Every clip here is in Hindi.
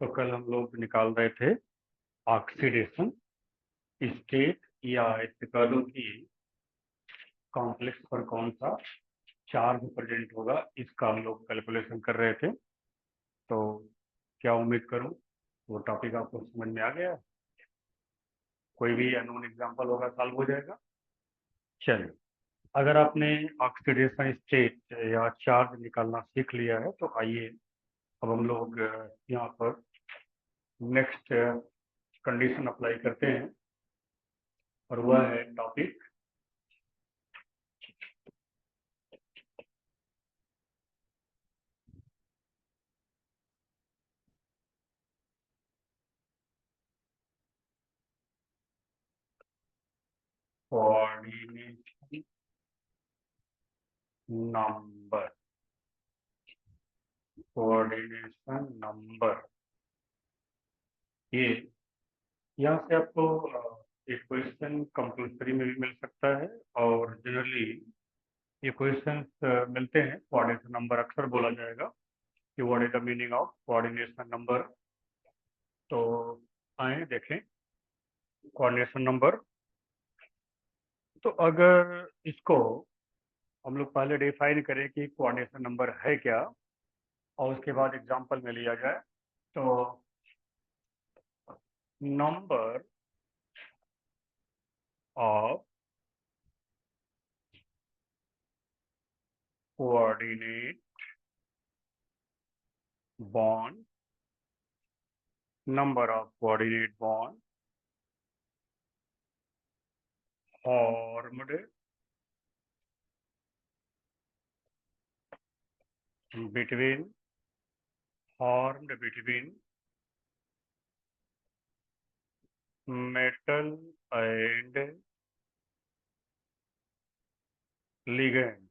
तो कल हम लोग निकाल रहे थे ऑक्सीडेशन स्टेट या इससे कह दो कि कॉम्प्लेक्स पर कौन सा चार्ज प्रेजेंट होगा, इसका हम लोग कैलकुलेशन कर रहे थे। तो क्या उम्मीद करूं वो टॉपिक आपको समझ में आ गया है? कोई भी अननोन एग्जांपल होगा सॉल्व हो जाएगा। चलिए, अगर आपने ऑक्सीडेशन स्टेट या चार्ज निकालना सीख लिया है तो आइए अब हम लोग यहाँ पर नेक्स्ट कंडीशन अप्लाई करते हैं, और वह है topic coordination number. Coordination number ये यहाँ से आपको एक क्वेश्चन कंपल्सरी में भी मिल सकता है, और जनरली ये क्वेश्चंस मिलते हैं। कोऑर्डिनेशन नंबर अक्सर बोला जाएगा कि what is the meaning of coordination number. तो आए देखें कोऑर्डिनेशन नंबर। तो अगर इसको हम लोग पहले डिफाइन करें कि कोऑर्डिनेशन नंबर है क्या, और उसके बाद एग्जांपल में लिया जाए, तो number of coordinate bond, number of coordinate bond formed between metal and ligand.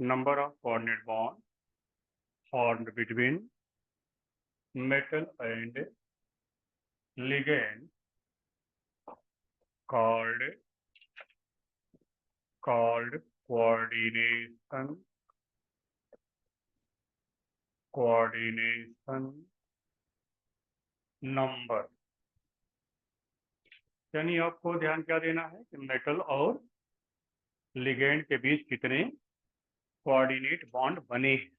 Number of coordinate bond formed between metal and ligand called coordination number। यानी आपको ध्यान क्या देना है कि मेटल और लिगेंड के बीच कितने कोऑर्डिनेट बॉन्ड बने हैं,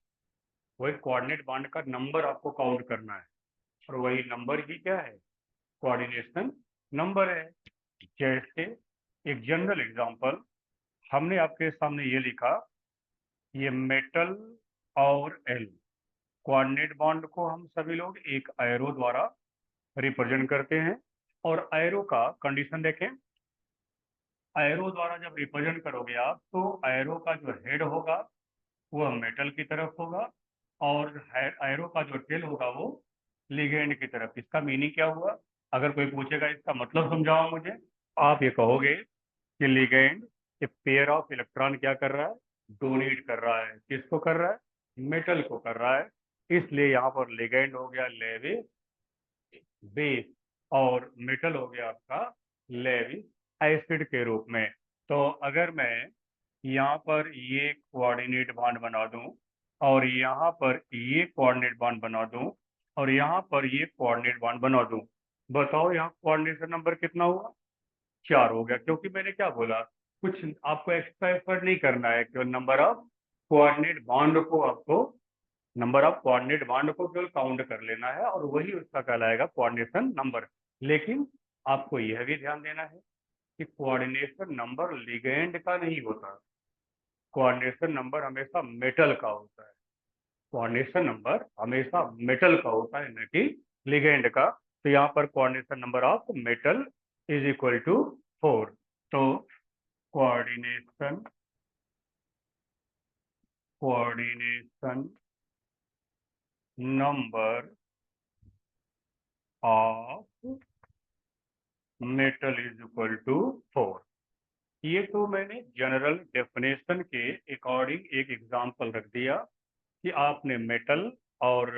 वही कोऑर्डिनेट बॉन्ड का नंबर आपको काउंट करना है, और वही नंबर ही क्या है, कोऑर्डिनेशन नंबर है। जैसे एक जनरल एग्जांपल हमने आपके सामने ये लिखा, ये मेटल और एल कोऑर्डिनेट बॉन्ड को हम सभी लोग एक एरो द्वारा रिप्रेजेंट करते हैं। और एरो का कंडीशन देखें, एरो द्वारा जब रिप्रेजेंट करोगे आप तो एरो का जो हेड होगा वह मेटल की तरफ होगा, और एरो का जो टेल होगा वो लिगेंड की तरफ। इसका मीनिंग क्या हुआ? अगर कोई पूछेगा इसका मतलब समझाओ मुझे, आप ये कहोगे कि लिगेंड एक पेयर ऑफ इलेक्ट्रॉन क्या कर रहा है, डोनेट कर रहा है। किसको कर रहा है? मेटल को कर रहा है। इसलिए यहाँ पर लिगेंड हो गया लेविस बेस, और मेटल हो गया आपका लेविस एसिड के रूप में। तो अगर मैं यहाँ पर ये कोऑर्डिनेट बॉन्ड बना दूं, और यहाँ पर ये कोऑर्डिनेट बॉन्ड बना दूं, और यहाँ पर ये कोऑर्डिनेट बॉन्ड बना दूं, बताओ यहाँ कोऑर्डिनेशन नंबर कितना हुआ? 4 हो गया। क्योंकि मैंने क्या बोला, कुछ आपको एक्स्ट्रा एफर्ट नहीं करना है, केवल नंबर ऑफ कोऑर्डिनेट बॉन्ड को आपको नंबर ऑफ कोऑर्डिनेट बॉन्ड को केवल काउंट कर लेना है, और वही उसका कहलाएगा कोऑर्डिनेशन नंबर। लेकिन आपको यह भी ध्यान देना है कि कोऑर्डिनेशन नंबर लिगेंड का नहीं होता, कोऑर्डिनेशन नंबर हमेशा मेटल का होता है। कोऑर्डिनेशन नंबर हमेशा मेटल का होता है, न कि लिगेंड का। तो यहाँ पर coordination number of metal is equal to 4। तो coordination coordination number of metal is equal to 4। ये तो मैंने जनरल डेफिनेशन के अकॉर्डिंग एक एग्जांपल रख दिया कि आपने मेटल और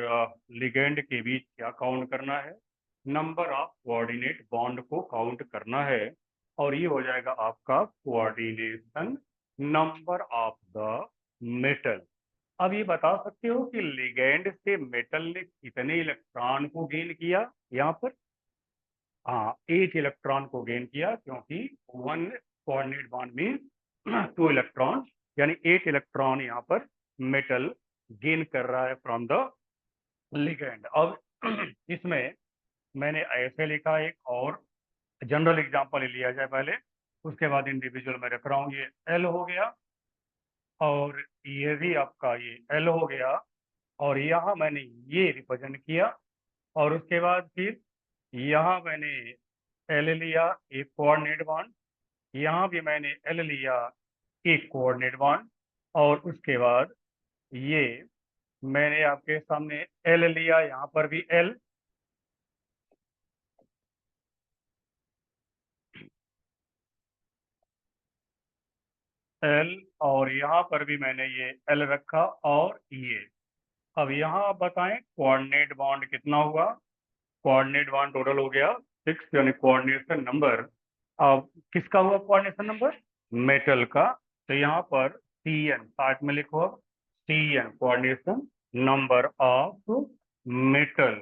लिगेंड के बीच क्या काउंट करना है, नंबर ऑफ कोऑर्डिनेट बॉन्ड को काउंट करना है, और ये हो जाएगा आपका coordination number of the metal. अब ये बता सकते हो कि लिगैंड से मेटल ने कितने इलेक्ट्रॉन को गेन किया यहाँ पर? हाँ, 8 इलेक्ट्रॉन को गेन किया, क्योंकि वन कोऑर्डिनेट बॉन्ड में 2 इलेक्ट्रॉन, यानी 8 इलेक्ट्रॉन यहाँ पर मेटल गेन कर रहा है फ्रॉम द लिगैंड। अब इसमें मैंने ऐसे लिखा, एक और जनरल एग्जांपल लिया जाए पहले, उसके बाद इंडिविजुअल में रख रहा हूँ। ये एल हो गया, और ये भी आपका ये एल हो गया, और यहाँ मैंने ये रिप्रेजेंट किया, और उसके बाद फिर यहाँ मैंने एल लिया, एक कोऑर्डिनेट बॉन्ड, यहाँ भी मैंने एल लिया, एक कोऑर्डिनेट बॉन्ड, और उसके बाद ये मैंने आपके सामने एल लिया, यहाँ पर भी एल, एल, और यहाँ पर भी मैंने ये एल रखा, और ये। अब यहाँ आप बताएं कोऑर्डिनेट बॉन्ड कितना हुआ? कोऑर्डिनेट बॉन्ड टोटल हो गया 6, यानी कोऑर्डिनेशन नंबर। अब किसका हुआ कोऑर्डिनेशन नंबर? मेटल का। तो यहाँ पर CN पार्ट में लिखो, अब CN coordination number of metal,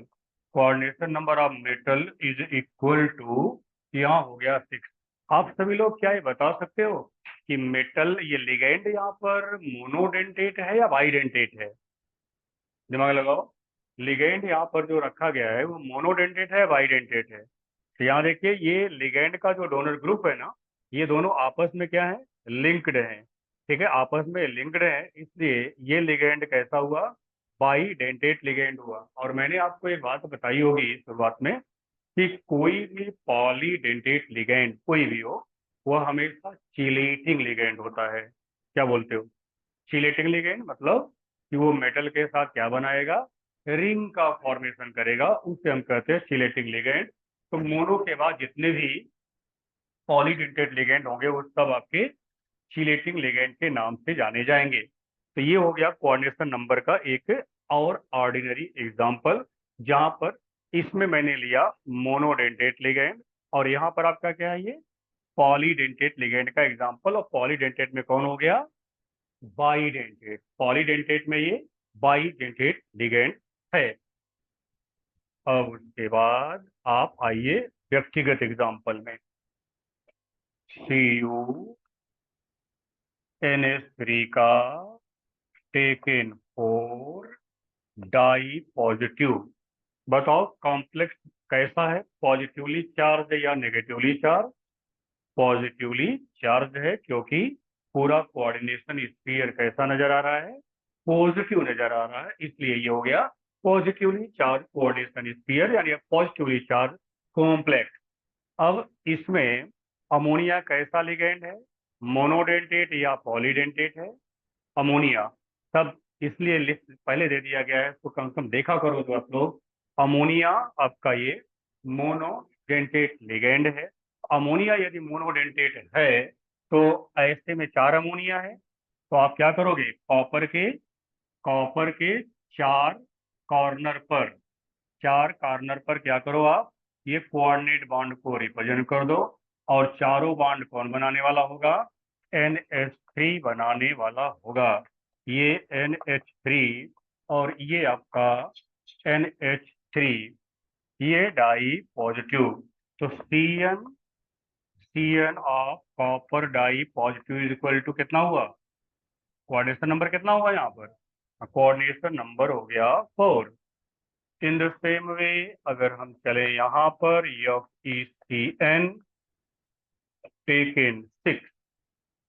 coordination number of metal is equal to, यहाँ हो गया 6। आप सभी लोग क्या ये बता सकते हो कि मेटल ये लिगैंड यहाँ पर मोनोडेंटेट है या बाइडेंटेट है? दिमाग लगाओ, लिगैंड यहाँ पर जो रखा गया है वो मोनोडेंटेट है, बाइडेंटेट है? तो यहाँ देखिए, ये लिगैंड का जो डोनर ग्रुप है ना, ये दोनों आपस में क्या है? लिंक्ड हैं। ठीक है, आपस में लिंक्ड है, इसलिए ये लिगैंड कैसा हुआ? बाइडेंटेट लिगैंड हुआ। और मैंने आपको एक बात बताई होगी शुरुआत में कि कोई भी पॉलीडेंटेट लिगैंड कोई भी हो, वह हमेशा चिलेटिंग लिगैंड होता है। क्या बोलते हो? चिलेटिंग लिगैंड मतलब कि वो मेटल के साथ क्या बनाएगा? रिंग का फॉर्मेशन करेगा, उसे हम कहते हैं चिलेटिंग लिगैंड। तो मोनो के बाद जितने भी पॉलीडेंटेट लिगैंड होंगे वो सब आपके चिलेटिंग लिगैंड के नाम से जाने जाएंगे। तो ये हो गया कोऑर्डिनेशन नंबर का एक और ऑर्डिनरी एग्जांपल, जहां पर इसमें मैंने लिया मोनोडेंटेट लिगैंड, और यहाँ पर आपका क्या है? ये पॉलीडेंटेट लिगैंड का एग्जांपल। और पॉलीडेंटेट में कौन हो गया? बाइडेंटेट। पॉलीडेंटेट में ये बाइडेंटेट लिगैंड है। अब उसके बाद आप आइए व्यक्तिगत एग्जांपल में। CuNH3 का टेकन फोर डाई पॉजिटिव। बताओ कॉम्प्लेक्स कैसा है? पॉजिटिवली चार्ज या नेगेटिवली चार्ज? पॉजिटिवली चार्ज है, क्योंकि पूरा कोऑर्डिनेशन स्फीयर कैसा नजर आ रहा है? पॉजिटिव नजर आ रहा है, इसलिए ये हो गया पॉजिटिवली चार्ज कोऑर्डिनेशन स्फीयर, यानी पॉजिटिवली चार्ज कॉम्प्लेक्स। अब इसमें अमोनिया कैसा लिगैंड है? मोनोडेंटेट या पॉलीडेंटेट है? अमोनिया। तब इसलिए लिस्ट पहले दे दिया गया है, तो कम से कम देखा करो तो आप लोग। अमोनिया आपका ये मोनोडेंटेट लिगैंड है। अमोनिया यदि मोनोडेंटेट है, तो ऐसे में 4 अमोनिया है, तो आप क्या करोगे? कॉपर के 4 कॉर्नर पर, 4 कॉर्नर पर क्या करो आप? ये कोऑर्डिनेट बॉन्ड को रिप्रेजेंट कर दो। और चारों बॉन्ड कौन बनाने वाला होगा? NH3 बनाने वाला होगा। ये NH3, और ये आपका NH3, ये डाई पॉजिटिव। तो CN of copper di positive is equal to कितना हुआ? कोऑर्डिनेशन नंबर कितना हुआ यहाँ पर? कोऑर्डिनेशन नंबर हो गया 4। इन द सेम वे अगर हम चले यहाँ पर, FeCN टेकन 6।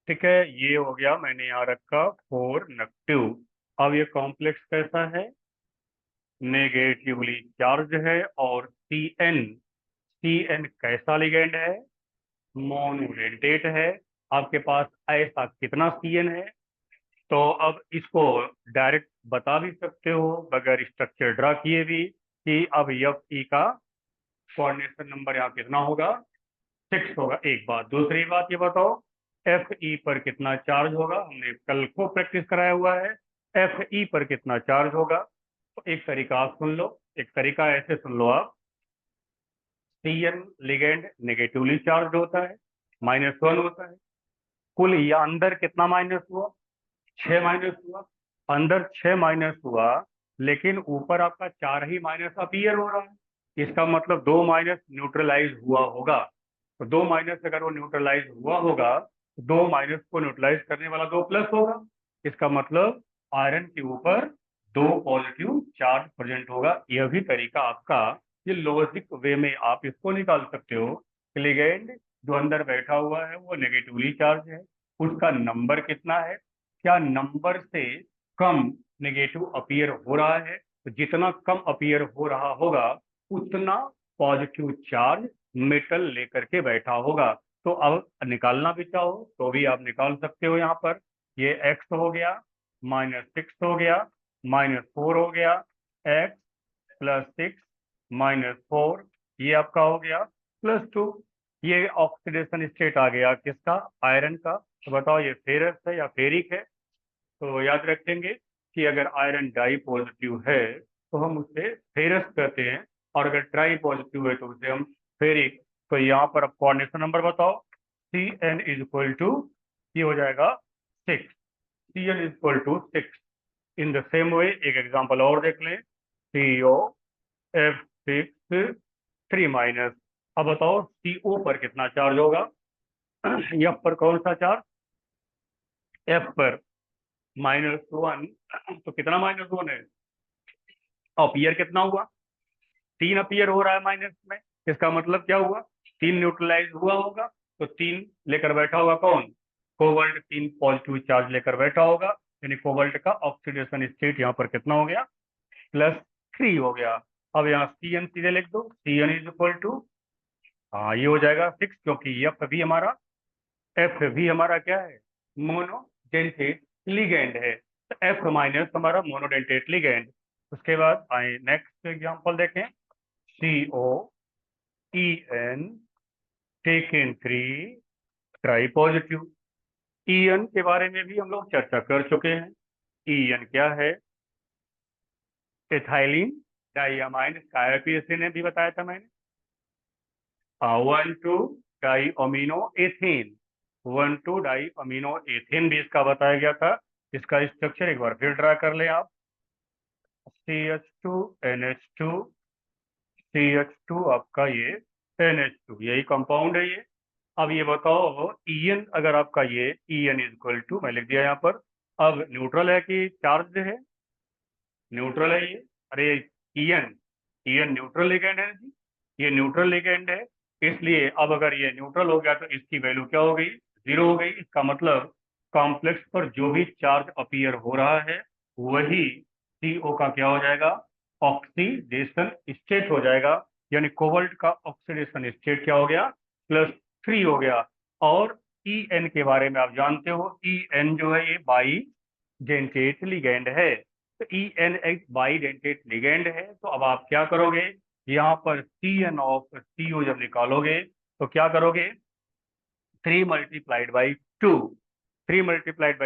ठीक है, ये हो गया, मैंने यहाँ रखा 4 नेगेटिव। अब ये कॉम्प्लेक्स कैसा है? नेगेटिवली चार्ज है। और CN कैसा लिगैंड है? मोनोडेंटेट है। आपके पास ऐसा कितना CN है? तो अब इसको डायरेक्ट बता भी सकते हो बगैर स्ट्रक्चर ड्रा किए भी, कि अब Fe का कोऑर्डिनेशन नंबर यहाँ कितना होगा? 6 होगा। एक बात, दूसरी बात ये बताओ, Fe पर कितना चार्ज होगा? हमने कल को प्रैक्टिस कराया हुआ है, Fe पर कितना चार्ज होगा? तो एक तरीका आप सुन लो, एक तरीका ऐसे सुन लो आप। CN लिगेंड नेगेटिवली चार्ज होता है, -1 होता है। कुल या अंदर कितना माइनस हुआ? 6 माइनस हुआ। अंदर 6 माइनस हुआ, लेकिन ऊपर आपका 4 ही माइनस अपीयर हो रहा है। इसका मतलब 2 माइनस न्यूट्रलाइज हुआ होगा। तो 2 माइनस अगर वो न्यूट्रलाइज हुआ होगा, तो 2 माइनस को न्यूट्रलाइज करने वाला 2 प्लस होगा। इसका मतलब आयरन के ऊपर 2 पॉजिटिव चार्ज प्रेजेंट होगा। यह भी तरीका आपका, ये लॉजिक वे में आप इसको निकाल सकते हो। लिगेंड जो अंदर बैठा हुआ है वो नेगेटिवली चार्ज है, उसका नंबर कितना है, क्या नंबर से कम नेगेटिव अपीयर हो रहा है, तो जितना कम अपीयर हो रहा होगा उतना पॉजिटिव चार्ज मेटल लेकर के बैठा होगा। तो अब निकालना भी चाहो तो भी आप निकाल सकते हो। यहाँ पर ये x हो गया, -6 हो गया, -4 हो गया, x +6 -4, ये आपका हो गया +2। ये ऑक्सीडेशन स्टेट आ गया किसका, आयरन का। तो बताओ ये फेरस है या फेरिक है। तो याद रखेंगे कि अगर आयरन डाई पॉजिटिव है तो हम उसे फेरस कहते हैं, और अगर ट्राई पॉजिटिव है तो उसे हम फेरिक। तो यहाँ पर अब कोऑर्डिनेशन नंबर बताओ। Cn इज इक्वल टू, ये हो जाएगा 6। Cn is equal to 6। In the same way एक एग्जांपल और देख लें। CO F6 3 minus. अब बताओ CO पर कितना चार्ज होगा। F पर कौन सा चार्ज, F पर -1। तो कितना -1 है, अपीयर कितना हुआ, 3 अपीयर हो रहा है माइनस में। इसका मतलब क्या हुआ, 3 न्यूट्रलाइज हुआ होगा। तो 3 लेकर बैठा होगा कौन, कोबाल्ट 3 पॉजिटिव चार्ज लेकर बैठा होगा। यानी कोबाल्ट का ऑक्सीडेशन स्टेट यहाँ पर कितना हो गया, +3 हो गया। अब यहाँ Cn सीधे लिख दो, Cn इज इक्वल टू, हाँ ये हो जाएगा 6, क्योंकि एफ भी हमारा क्या है, मोनोडेंटेट लिगेंड है। तो एफ माइनस हमारा मोनोडेंटेट लिगेंड। उसके बाद आए नेक्स्ट एग्जांपल देखें। COEN taken 3 tri positive. EN के बारे में भी हम लोग चर्चा कर चुके हैं। ईएन क्या है, एथाइलिन डाइयामाइन कायापीएसी ने भी बताया था मैंने। 1,2 di amino ethane, 1,2 di amino ethane भी इसका बताया गया था। इसका स्ट्रक्चर एक बार फिर ड्रा कर लें आप। CH2NH2, CH2 आपका ये NH2, यही कंपाउंड है ये। अब ये बताओ ईएन, अगर आपका ये ईएन इज इक्वल टू, मैं लिख दिया यहाँ पर। अब न्यूट्रल है कि चार्ज है, न्यूट्रल है ये। अरे ईएन, ईएन न्यूट्रल लिगेंड है जी, ये न्यूट्रल लिगेंड है। इसलिए अब अगर ये न्यूट्रल हो गया तो इसकी वैल्यू क्या हो गई, 0 हो गई। इसका मतलब कॉम्प्लेक्स पर जो भी चार्ज अपीयर हो रहा है वही CO का क्या हो जाएगा, ऑक्सीडेशन स्टेट हो जाएगा। यानी कोबाल्ट का ऑक्सीडेशन स्टेट क्या हो गया, +3 हो गया। और EN के बारे में आप जानते हो, EN जो है ये बाई डेंटेट लिगेंड है। तो EN एक बाई डेंटेट लिगेंड है। तो अब आप क्या करोगे, यहाँ पर CN ऑफ CO जब निकालोगे तो क्या करोगे, 3 × 2। 3 ×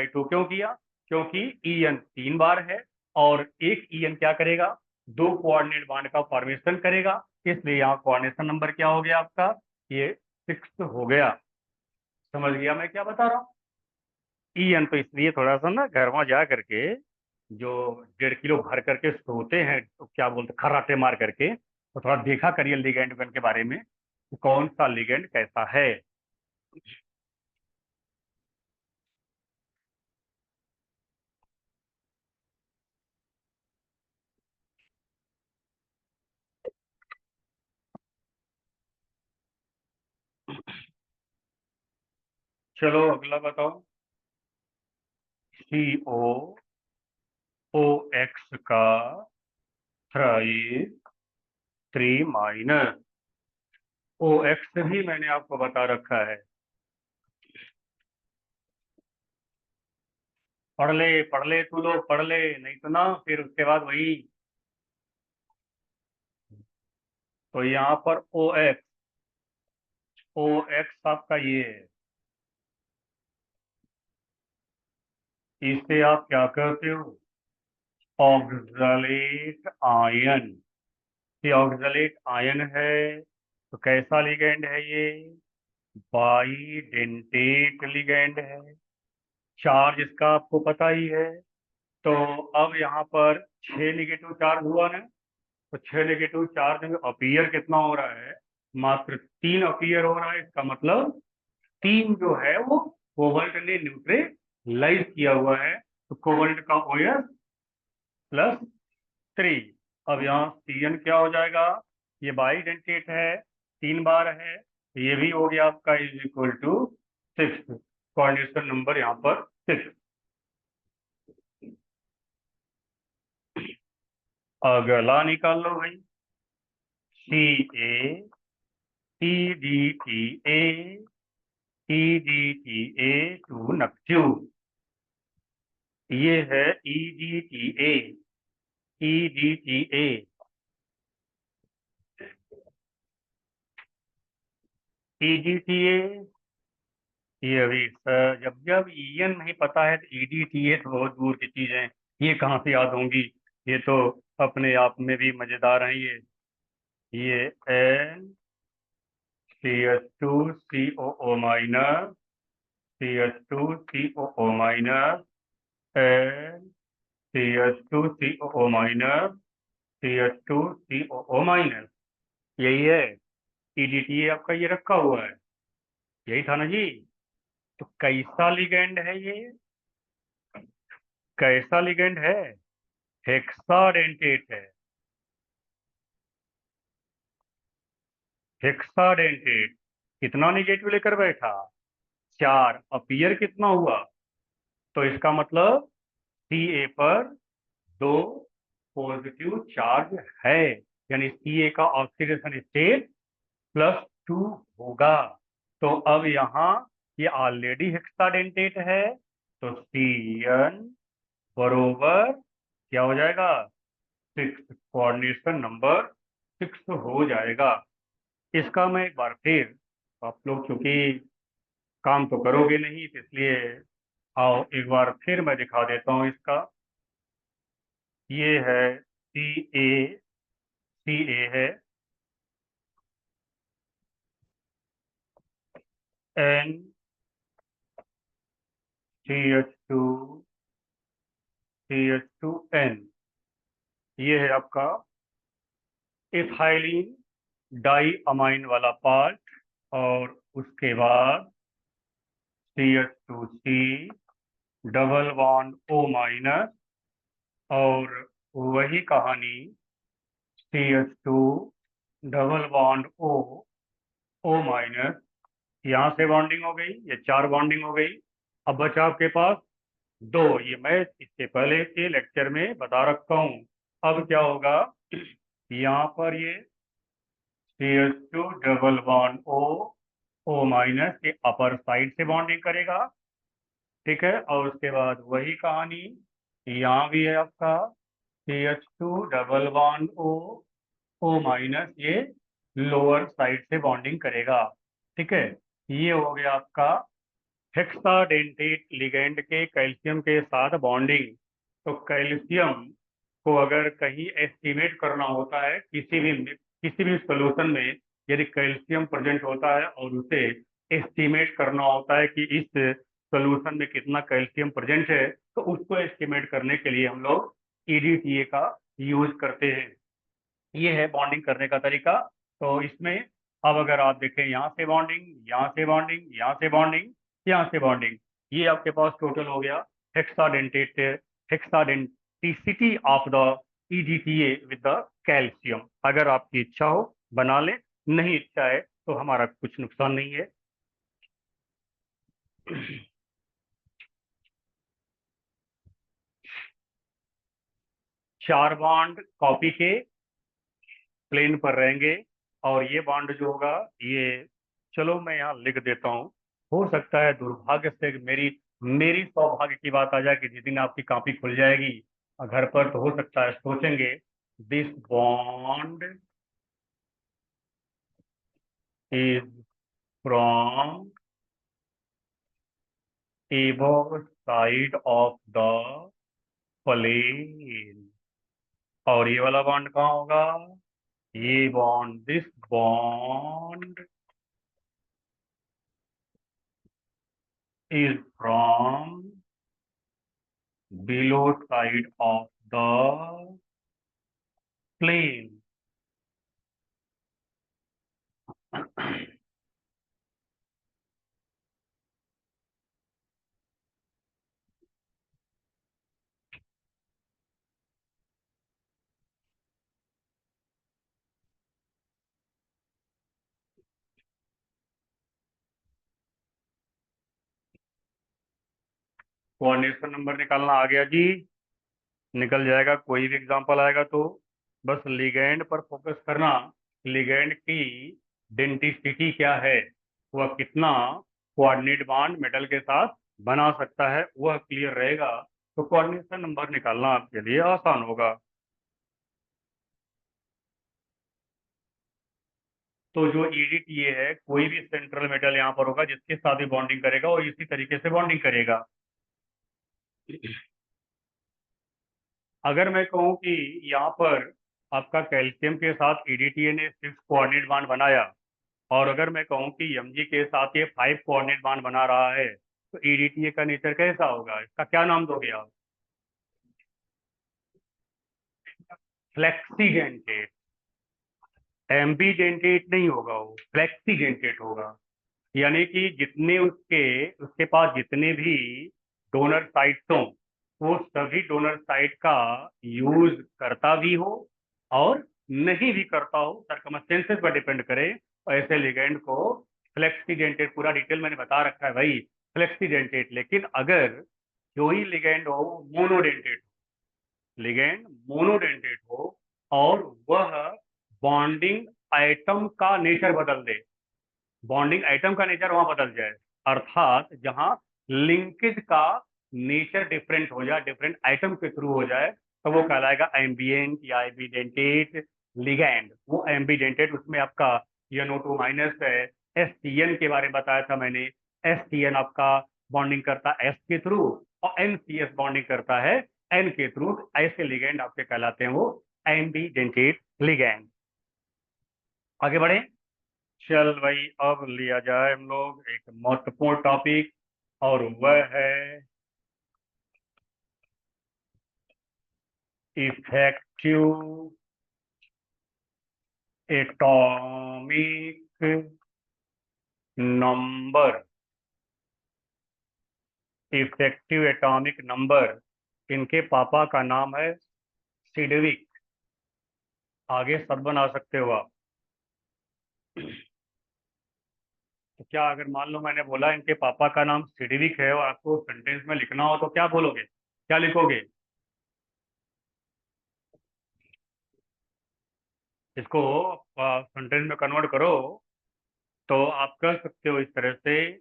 2 क्यों किया, क्योंकि EN 3 बार है, और एक EN क्या करेगा, 2 कोऑर्डिनेट बांड का फॉर्मेशन करेगा। इसलिए यहाँ कोऑर्डिनेशन नंबर क्या हो गया आपका, ये 6 हो गया। समझ गया मैं क्या बता रहा हूँ। EN तो इसलिए थोड़ा सा ना घर वहां जा करके, जो 1.5 किलो भर करके सोते हैं तो क्या बोलते खर्राटे मार करके, तो थोड़ा देखा करिए लिगेंड के बारे में कि कौन सा लिगेंड कैसा है। चलो अगला बताओ। COOX का थ्राइस 3 - OX भी मैंने आपको बता रखा है। पढ़ ले तू लोग, पढ़ ले, नहीं तो ना फिर उसके बाद वही। तो यहाँ पर OX आपका ये है, इसे आप क्या कहते हो, ऑक्सलेट आयन। ये ऑक्सलेट आयन है। तो कैसा लिगेंड है ये, बाईडेंटेट लिगेंड है। चार्ज इसका आपको पता ही है, तो अब यहाँ पर 6 निगेटिव चार्ज हुआ ना, तो 6 नेगेटिव चार्ज में अपीयर कितना हो रहा है, मात्र 3 अपीयर हो रहा है। इसका मतलब 3 जो है वो कोबाल्ट ने न्यूट्रलाइज किया हुआ है, तो कोबाल्ट का OH +3। अब यहाँ CN क्या हो जाएगा, ये बाइडेंटेट है, 3 बार है, ये भी हो गया आपका is equal to 6। Coordination number यहाँ पर 6। अगला निकाल लो भाई, CA EDTA टू नपच्यून। ये है EDTA। EDTA EDTA ये अभी जब जब EN नहीं पता है तो EDTA तो बहुत दूर की चीज है, ये कहाँ से याद होंगी। ये तो अपने आप में भी मजेदार है। ये NCH2COO minus CH2COO minus CH2COO minus CH2COO minus, यही है EDTA आपका, ये रखा हुआ है, यही था ना जी। तो कैसा लिगेंड है ये, कैसा लिगेंड है, हेक्साडेंटेट है। हेक्साडेंटेट कितना निगेटिव लेकर बैठा, 4। अपीयर कितना हुआ, तो इसका मतलब CA पर 2 पॉजिटिव चार्ज है, यानी CA का ऑक्सीडेशन स्टेट +2 होगा। तो अब यहाँ ये ऑलरेडी हेक्साडेंटेट है, तो CN बरोबर क्या हो जाएगा, 6। कोऑर्डिनेशन नंबर 6 हो जाएगा। इसका मैं एक बार फिर, आप लोग चूंकि काम तो करोगे नहीं तो इसलिए आओ एक बार फिर मैं दिखा देता हूँ इसका। ये है CA है, NCH2 ये है आपका इथाइलिन डाई अमाइन वाला पार्ट, और उसके बाद CH2C double bond O minus, और वही कहानी CH2 double bond O minus, यहाँ से बॉन्डिंग हो गई, ये 4 बॉन्डिंग हो गई। अब बचा आपके पास 2, ये मैं इससे पहले के लेक्चर में बता रखा हूँ। अब क्या होगा, यहाँ पर ये CH2 double bond O minus के अपर साइड से बॉन्डिंग करेगा, ठीक है। और उसके बाद वही कहानी यहाँ भी है आपका, CH2 double bond O minus ये लोअर साइड से बॉन्डिंग करेगा, ठीक है। ये हो गया आपका हेक्साडेंटेट लिगेंड के कैल्शियम के साथ बॉन्डिंग। तो कैल्शियम को अगर कहीं एस्टिमेट करना होता है किसी भी सोल्यूशन में, यदि कैल्शियम प्रेजेंट होता है और उसे एस्टिमेट करना होता है कि इस सोल्यूशन में कितना कैल्शियम प्रेजेंट है, तो उसको एस्टिमेट करने के लिए हम लोग EDTA का यूज करते हैं। ये है बॉन्डिंग करने का तरीका। तो इसमें अब अगर आप देखें, यहाँ से बॉन्डिंग, यहाँ से बॉन्डिंग, यहाँ से बॉन्डिंग, यहाँ से बॉन्डिंग, ये आपके पास टोटल हो गया hexadentate hexadenticity of the EDTA with the calcium. अगर आपकी इच्छा हो बना लें, नहीं इच्छा है तो हमारा कुछ नुकसान नहीं है। 4 बॉन्ड कॉपी के प्लेन पर रहेंगे, और ये बॉन्ड जो होगा ये, चलो मैं यहाँ लिख देता हूँ। हो सकता है दुर्भाग्य से मेरी मेरी सौभाग्य की बात आ जाए कि जिस दिन आपकी कॉपी खुल जाएगी घर पर, तो हो सकता है सोचेंगे this bond is from above side of the plane. और ये वाला बॉन्ड कहाँ होगा, ये bond, this bond is from below side of the plane. Coordination number निकालना आ गया जी, निकल जाएगा कोई भी एग्जांपल आएगा तो। बस लिगैंड पर फोकस करना, लिगैंड की डेंसिटी क्या है, वह कितना कोऑर्डिनेट बॉन्ड मेटल के साथ बना सकता है, वह क्लियर रहेगा तो कोऑर्डिनेशन नंबर निकालना आपके लिए आसान होगा। तो जो EDTA है, कोई भी सेंट्रल मेटल यहाँ पर होगा जिसके साथ भी बॉन्डिंग करेगा और इसी तरीके से बॉन्डिंग करेगा। अगर मैं कहूँ कि यहाँ पर आपका कैल्शियम के साथ EDTA ने 6 कोऑर्डिनेट बांड बनाया, और अगर मैं कहूँ कि Mg के साथ ये 5 कोऑर्डिनेट बांड बना रहा है, तो EDTA का नेचर कैसा होगा, इसका क्या नाम दोगे आप? फ्लेक्सीडेंटेट। एम्बीडेंटेट नहीं होगा, वो फ्लेक्सीडेंटेट होगा। यानी कि जितने उसके उसके पास जितने भी डोनर साइट्स हों, वो सभी डोनर साइट का यूज करता भी हो और नहीं भी करता हो, सर्कमस्टेंसेस पर डिपेंड करे। ऐसे लिगेंड को फ्लेक्सीडेंटेट, पूरा डिटेल मैंने बता रखा है भाई, फ्लेक्सीडेंटेट। लेकिन अगर कोई लिगेंड हो मोनोडेंटेट, लिगेंड मोनोडेंटेट हो और वह बॉन्डिंग आइटम का नेचर बदल दे, बॉन्डिंग आइटम का नेचर वहां बदल जाए, अर्थात जहां लिंकेज का नेचर डिफरेंट हो जाए, डिफरेंट आइटम के थ्रू हो जाए, तो वो कहलाएगा एम्बिएंट या एम्बिडेंटेट लिगैंड। वो एम्बिडेंटेट, उसमें आपका NO2 माइनस है। STN के बारे में बताया था मैंने, STN आपका बॉन्डिंग करता है S के थ्रू और NCS बॉन्डिंग करता है N के थ्रू। ऐसे लिगैंड आपके कहलाते हैं वो एम्बिडेंटेट लिगैंड। आगे बढ़े। चल भाई, अब लिया जाए हम लोग एक महत्वपूर्ण टॉपिक, और वह है effective atomic number. Effective atomic number, इनके पापा का नाम है सिडविक। आगे सब बना सकते हो आप। तो क्या अगर मान लो मैंने बोला इनके पापा का नाम सिडविक है और आपको सेंटेंस में लिखना हो तो क्या बोलोगे, क्या लिखोगे? इसको सेंटेंस में कन्वर्ट करो तो आप कह सकते हो इस तरह से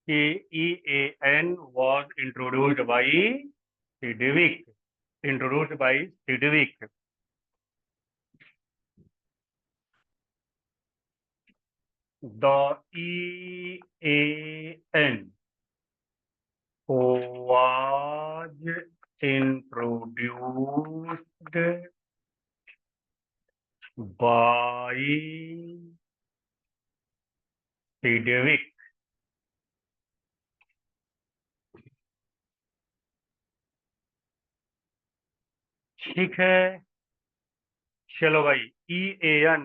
कि EAN was introduced by Sidgwick, introduced by Sidgwick। The EAN was introduced by Sidgwick। ठीक है, चलो भाई। EAN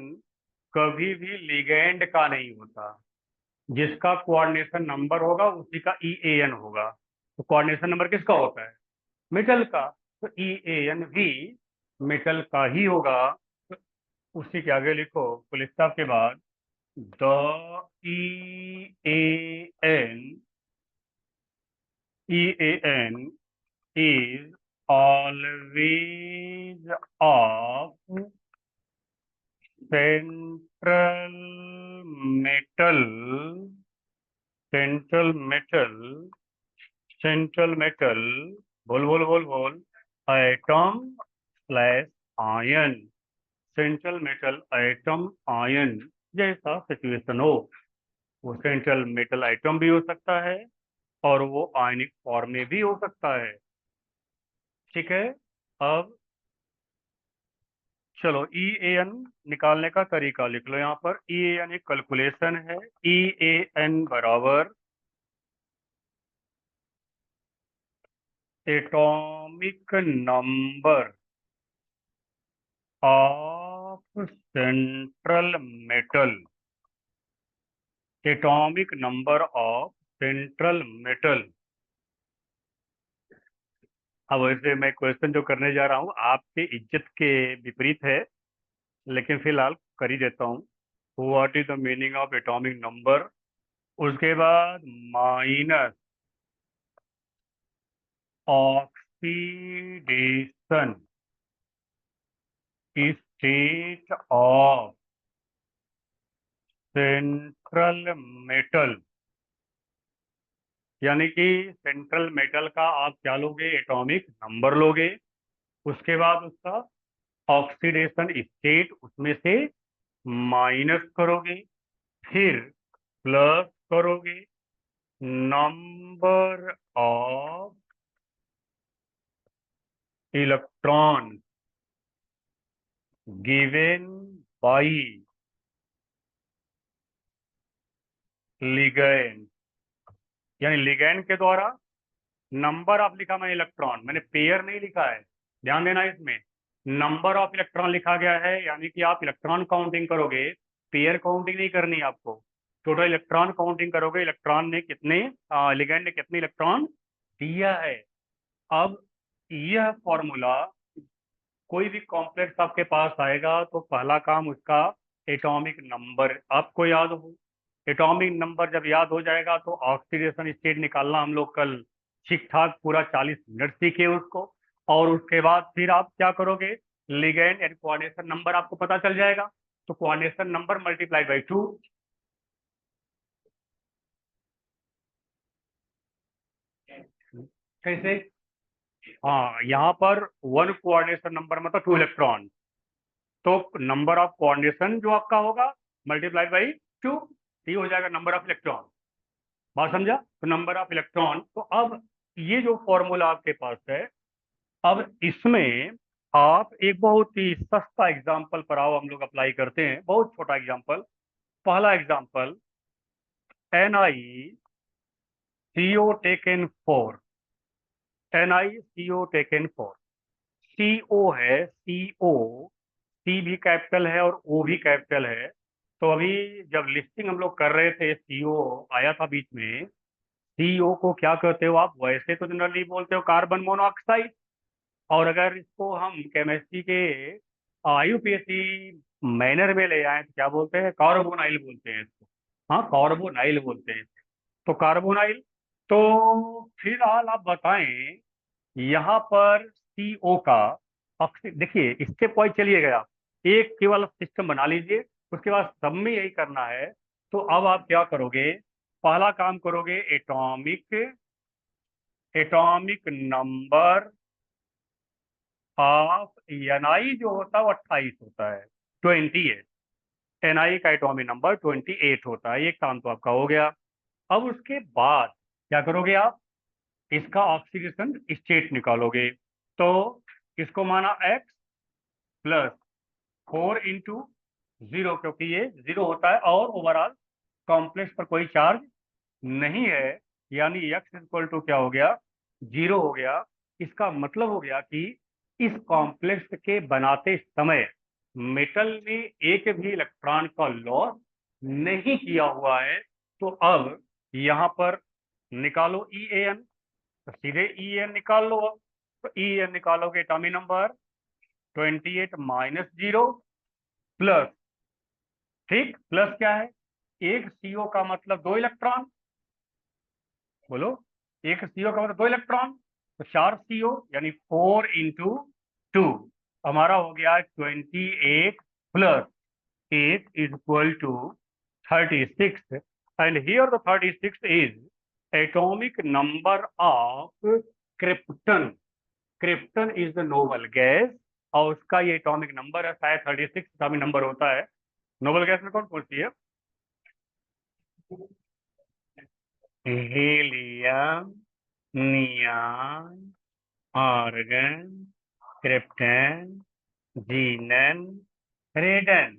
कभी भी लिगैंड का नहीं होता, जिसका कोऑर्डिनेशन नंबर होगा उसी का EAN होगा। तो कोऑर्डिनेशन नंबर किसका होता है? मेटल का। तो EAN भी मेटल का ही होगा। तो उसी के आगे लिखो फुल स्टॉप के बाद, the EAN is always of central metal, central metal, central metal, बोल बोल बोल बोल, atom slash ion, central metal atom ion. जैसा सिचुएशन हो, वो सेंट्रल मेटल आइटम भी हो सकता है और वो आयनिक फॉर्म में भी हो सकता है। ठीक है। अब चलो EAN निकालने का तरीका लिख लो। यहाँ पर EAN एक कैलकुलेशन है। EAN बराबर atomic atomic number of central metal, atomic number of central metal. अब वैसे मैं क्वेश्चन जो करने जा रहा हूँ आपके इज्जत के विपरीत है, लेकिन फिलहाल कर ही देता हूँ। What is the meaning of atomic number, उसके बाद minus oxidation state of central metal, यानी कि सेंट्रल मेटल का आप क्या लोगे, एटॉमिक नंबर लोगे, उसके बाद उसका ऑक्सीडेशन स्टेट उसमें से माइनस करोगे, फिर प्लस करोगे number of electron given by ligand, यानी लिगैंड के द्वारा नंबर ऑफ लिखा मैंने इलेक्ट्रॉन, मैंने पेयर नहीं लिखा है, ध्यान देना इसमें। नंबर ऑफ इलेक्ट्रॉन लिखा गया है, यानी कि आप इलेक्ट्रॉन काउंटिंग करोगे, पेयर काउंटिंग नहीं करनी है आपको, टोटल इलेक्ट्रॉन काउंटिंग करोगे, इलेक्ट्रॉन ने कितने, लिगैंड ने कितने इलेक्ट्रॉन दिया है। अब यह फॉर्मूला कोई भी कॉम्प्लेक्स आपके पास आएगा तो पहला काम उसका एटॉमिक नंबर आपको याद हो। एटॉमिक नंबर जब याद हो जाएगा तो ऑक्सीडेशन स्टेट निकालना हम लोग कल ठीक ठाक पूरा 40 मिनट सीखे उसको। और उसके बाद फिर आप क्या करोगे, लिगैंड एंड कोऑर्डिनेशन नंबर आपको पता चल जाएगा, तो कोऑर्डिनेशन नंबर मल्टीप्लाई बाई 2। कैसे, हाँ यहाँ पर वन कोऑर्डिनेशन नंबर मतलब 2 इलेक्ट्रॉन, तो नंबर ऑफ कोऑर्डिनेशन जो आपका होगा मल्टीप्लाइड बाई 2, ये हो जाएगा नंबर ऑफ इलेक्ट्रॉन। बात समझा, तो नंबर ऑफ इलेक्ट्रॉन। तो अब ये जो फॉर्मूला आपके पास है, अब इसमें आप एक बहुत ही सस्ता एग्जांपल पर आओ, हम लोग अप्लाई करते हैं, बहुत छोटा एग्जांपल। पहला example, NiCO taken 4, NiCO taken 4, CO है, CO, सी भी कैपिटल है और ओ भी कैपिटल है। तो अभी जब लिस्टिंग हम लोग कर रहे थे, सीओ आया था बीच में, सीओ को क्या कहते हो आप, वैसे तो जनरली बोलते हो कार्बन मोनोऑक्साइड, और अगर इसको हम केमिस्ट्री के आईयूपीएसी मैनर में ले आए तो क्या बोलते हैं, कार्बोनाइल बोलते हैं इसको। हाँ, कार्बोनाइल बोलते हैं, तो कार्बोनाइल। तो फिलहाल आप बताएं, यहाँ पर सीओ का देखिए, स्टेप वाइज चलिएगा आप, एक केवल सिस्टम बना लीजिए, उसके बाद सब में यही करना है। तो अब आप क्या करोगे, पहला काम करोगे, atomic atomic number of Ni जो होता है वो 28 होता है, 28, एनआई का एटॉमिक नंबर 28 होता है, एक काम तो आपका हो गया। अब उसके बाद क्या करोगे आप, इसका ऑक्सीडेशन स्टेट निकालोगे, तो इसको माना एक्स प्लस 4 × 0, क्योंकि ये 0 होता है और ओवरऑल कॉम्प्लेक्स पर कोई चार्ज नहीं है, यानी x इक्वल टू क्या हो गया, 0 हो गया। इसका मतलब हो गया कि इस कॉम्प्लेक्स के बनाते समय मेटल में एक भी इलेक्ट्रॉन का लॉस नहीं किया हुआ है। तो अब यहाँ पर निकालो EAN, तो सीधे EAN निकाल लो। अब तो EAN निकालोगे, एटॉमिक नंबर 28 माइनस 0 प्लस, ठीक, प्लस क्या है, एक सीओ का मतलब 2 इलेक्ट्रॉन, बोलो, एक सीओ का मतलब 2 इलेक्ट्रॉन, तो 4 CO यानी 4 × 2, हमारा हो गया 28 plus 8 is equal to 36, and here the 36 is atomic number of krypton. Krypton is the noble gas, और उसका ये एटॉमिक नंबर है, शायद 36 एटॉमिक नंबर होता है। नोबल गैस में कौन कौन सी है, helium, neon, argon, krypton, xenon, radon.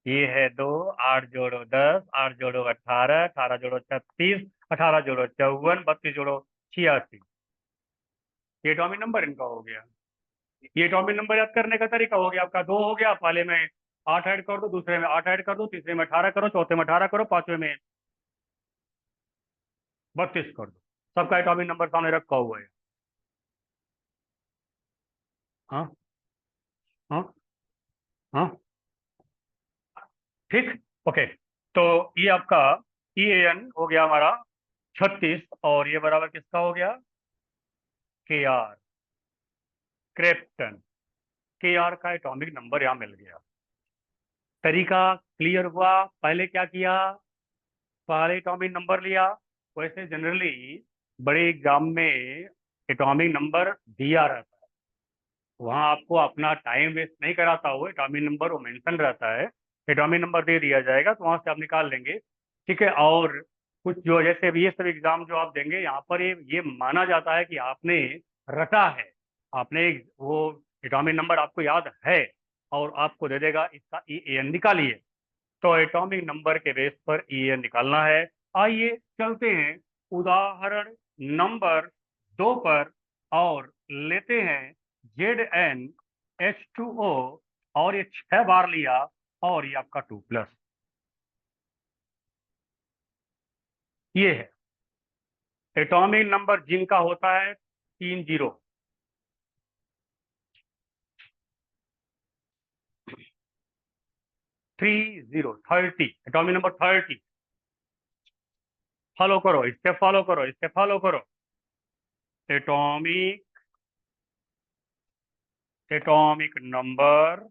ये है 2, 8 जोड़ो 10, 8 जोड़ो 18, 18 जोड़ो 36, 18 जोड़ो 54, 32 जोड़ो 86। ये एटॉमिक नंबर इनका हो गया। ये एटॉमिक नंबर याद करने का तरीका हो गया आपका, दो हो गया, पहले में 8 ऐड कर दो, दूसरे में 8 ऐड कर दो, तीसरे में 18 करो, चौथे में 18 करो, पांचवे में 32 कर दो। सबका एटॉमिक नंबर सामने रखा हुआ है। हाँ हाँ हाँ, ठीक, ओके। तो ये आपका EAN हो गया हमारा 36, और ये बराबर किसका हो गया? KR, क्रेप्टन। KR का एटॉमिक नंबर यहाँ मिल गया। तरीका क्लियर हुआ? पहले क्या किया? पहले एटॉमिक नंबर लिया। वैसे जनरली बड़े एग्जाम में एटॉमिक नंबर दिया रहता है, वहाँ आपको अपना टाइम वेस्ट नहीं कराता हुआ एटॉमिक नंबर वो मेंशन रहता है, एटॉमिक नंबर दे दिया जाएगा तो वहाँ से आप निकाल लेंगे। ठीक है, और कुछ जो जैसे भी ये सब एग्जाम जो आप देंगे यहाँ पर ये माना जाता है कि आपने रटा है, आपने वो एटॉमिक नंबर आपको याद है, और आपको दे देगा इसका EAN निकालिए। तो एटॉमिक नंबर के बेस पर EAN निकालना है। आइए चलते हैं उदाहरण नंबर 2 पर, और लेते हैं ZnH2O, और ये 6 बार लिया, और ये आपका 2+। ये है एटॉमिक नंबर जिनका होता है 3 जीरो। 30 atomic number 30। फॉलो करो, इससे फॉलो करो, इससे फॉलो करो। Atomic atomic number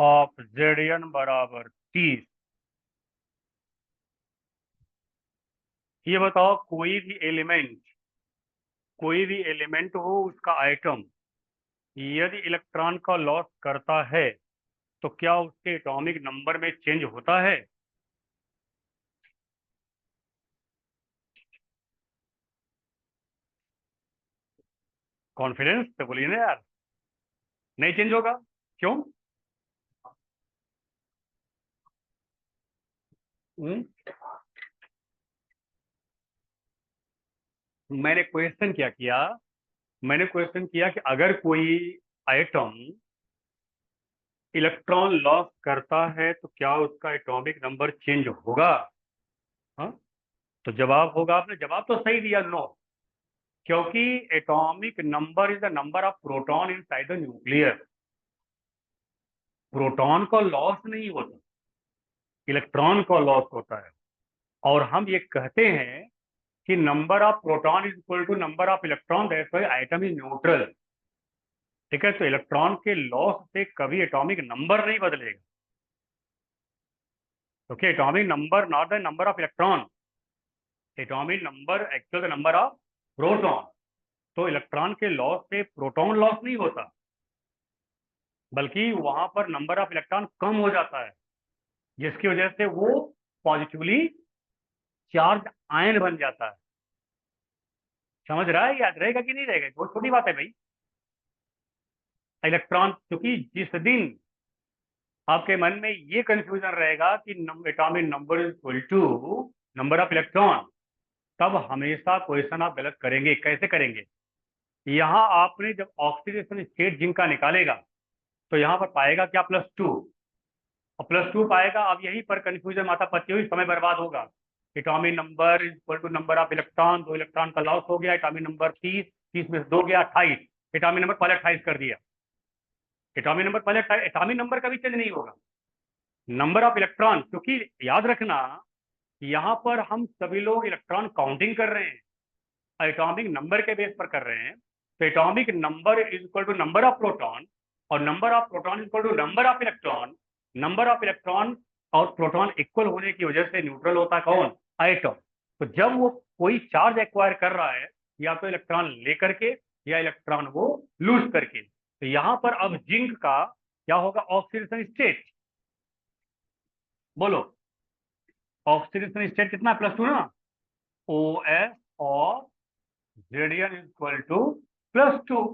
of Zn बराबर 30। ये बताओ, कोई भी एलिमेंट हो उसका आइटम यदि इलेक्ट्रॉन का लॉस करता है तो क्या उसके एटॉमिक नंबर में चेंज होता है? कॉन्फिडेंस से बोलिए ना यार। नहीं चेंज होगा? क्यों? हम्म? मैंने क्वेश्चन क्या किया? मैंने क्वेश्चन किया कि अगर कोई आइटम इलेक्ट्रॉन लॉस करता है तो क्या उसका एटॉमिक नंबर चेंज होगा? हाँ, तो जवाब होगा, आपने जवाब तो सही दिया, नो। क्योंकि atomic number is the number of proton inside the nucleus. Proton का लॉस नहीं होता, इलेक्ट्रॉन का लॉस होता है। और हम ये कहते हैं कि number of proton is equal to number of electron, that's why atom is neutral. ठीक है, तो इलेक्ट्रॉन के लॉस से कभी एटॉमिक नंबर नहीं बदलेगा, क्योंकि atomic number not the number of electron, atomic number actual number of proton. तो इलेक्ट्रॉन के लॉस से प्रोटॉन लॉस नहीं होता, बल्कि वहां पर नंबर ऑफ इलेक्ट्रॉन कम हो जाता है, जिसकी वजह से वो पॉजिटिवली चार्ज आयन बन जाता है। समझ रहा है? याद रहेगा कि नहीं रहेगा? बहुत छोटी बात है भाई। इलेक्ट्रॉन, क्योंकि जिस दिन आपके मन में ये कंफ्यूजन रहेगा कि atomic number is equal to number of electron, तब हमेशा क्वेश्चन आप गलत करेंगे। कैसे करेंगे? यहाँ आपने जब ऑक्सीडेशन स्टेट जिनका निकालेगा तो यहाँ पर पाएगा क्या? +2, और +2 पाएगा। अब यहीं पर कंफ्यूजन माथा पच्ची हुई, समय बर्बाद होगा। Atomic number is equal to number of electron, 2 electron का लॉस हो गया, एटॉमिक नंबर 30, 30 में से 2 गया, 28। एटॉमिक नंबर पहले 28 कर दिया, एटॉमिक नंबर पहले 28, एटॉमिक नंबर का भी चेंज नहीं होगा, नंबर ऑफ इलेक्ट्रॉन। क्योंकि याद रखना, यहाँ पर हम सभी लोग इलेक्ट्रॉन काउंटिंग कर रहे हैं, एटॉमिक नंबर के बेस पर कर रहे हैं। तो atomic number is equal to number of proton, और number of proton is equal to number of electron. Number of electron और प्रोटॉन इक्वल होने की वजह से न्यूट्रल होता है कौन? आइटम। तो जब वो कोई चार्ज एक्वायर कर रहा है, या तो इलेक्ट्रॉन लेकर के या इलेक्ट्रॉन वो लूज करके, तो यहाँ पर अब जिंक का क्या होगा? Oxidation state. बोलो, ऑक्सीडेशन स्टेट कितना? +2 ना। OS और रेडियन इज इक्वल टू +2।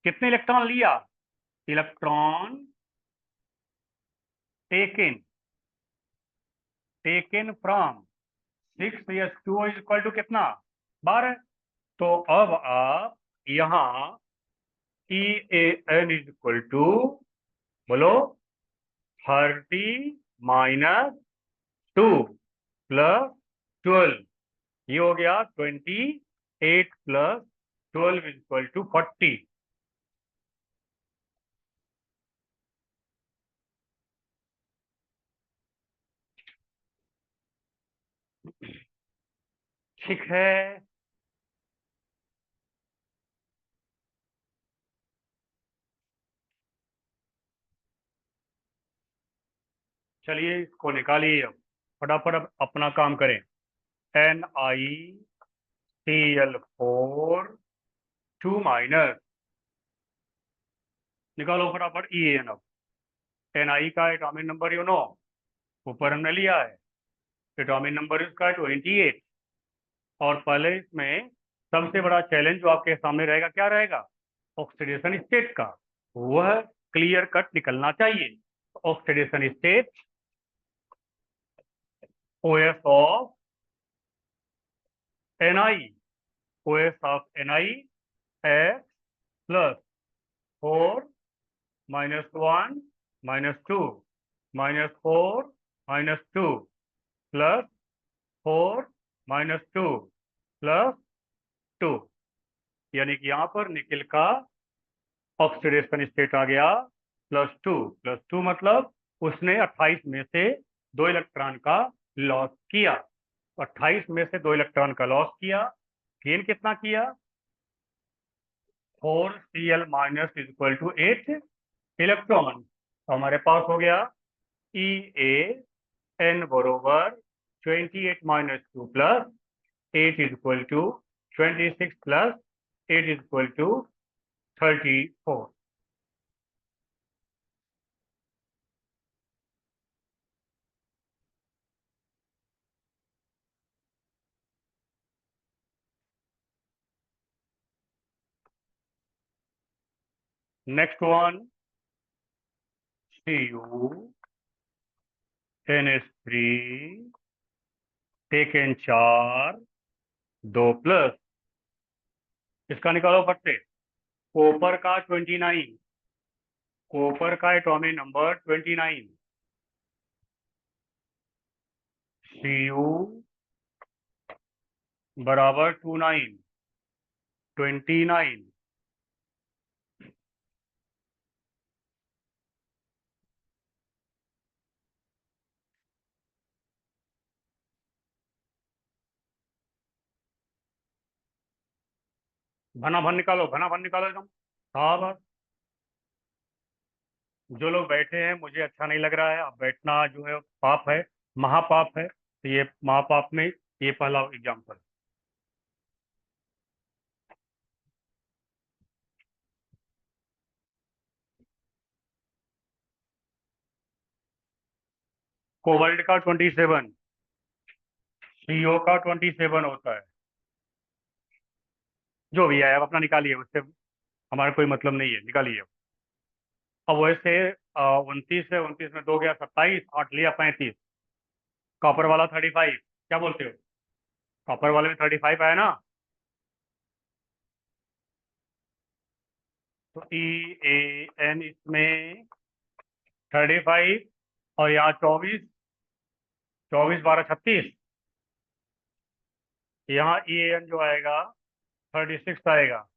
कितने इलेक्ट्रॉन लिया? Electron taken taken from 6 + 2 is equal to कितना? 12। तो अब आप यहाँ E A N is equal to, बोलो, 30 - 2 + 12, ये हो गया 28 + 12 इज इक्वल टू 40। ठीक है, चलिए इसको निकालिए। अब फटाफट अब अपना काम करें। NiCl4 2 माइनस, निकालो फटाफट EN। अब Ni का एटॉमिक नंबर ऊपर हमने लिया है, एटॉमिक नंबर इसका है 28। और पहले इसमें सबसे बड़ा चैलेंज जो आपके सामने रहेगा क्या रहेगा? ऑक्सीडेशन स्टेट का, वह क्लियर कट निकलना चाहिए। Oxidation state OS of Ni, OS of Ni X + 4 - 1 - 2 -4 - 2 + 4 - 2 + 2, यानी कि यहाँ पर निकिल का ऑक्सीडेशन स्टेट आ गया +2 मतलब उसने 28 में से 2 इलेक्ट्रॉन का लॉस किया। 28 में से 2 इलेक्ट्रॉन का लॉस किया, गेन कितना किया? 4Cl - is equal to 8 electron. तो हमारे पास हो गया EAN बरोबर 28 - 2 + 8 is equal to 26 + 8 is equal to 34। Next one, CuNH3 taken 4 2+, इसका निकालो फट से। कॉपर का 29, कॉपर का एटॉमिक नंबर 29, Cu बराबर 29 29। घना भन निकालो, घना भन निकालो एकदम। हाँ बस, जो लोग बैठे हैं मुझे अच्छा नहीं लग रहा है, अब बैठना जो है पाप है, महापाप है। तो ये महापाप में ये पहला एग्जाम्पल। कोबाल्ट का 27, CO का 27 होता है। जो भी है अब अपना निकालिए, उससे हमारा कोई मतलब नहीं है, निकालिए। अब वैसे 29 है, 29 में 2 गया 27, 8 लिया 35। कॉपर वाला 35, क्या बोलते हो? कॉपर वाले में 35 आया ना? तो EAN इसमें 35, और यहाँ 24, 24 12 36, यहाँ EAN जो आएगा 36 आएगा।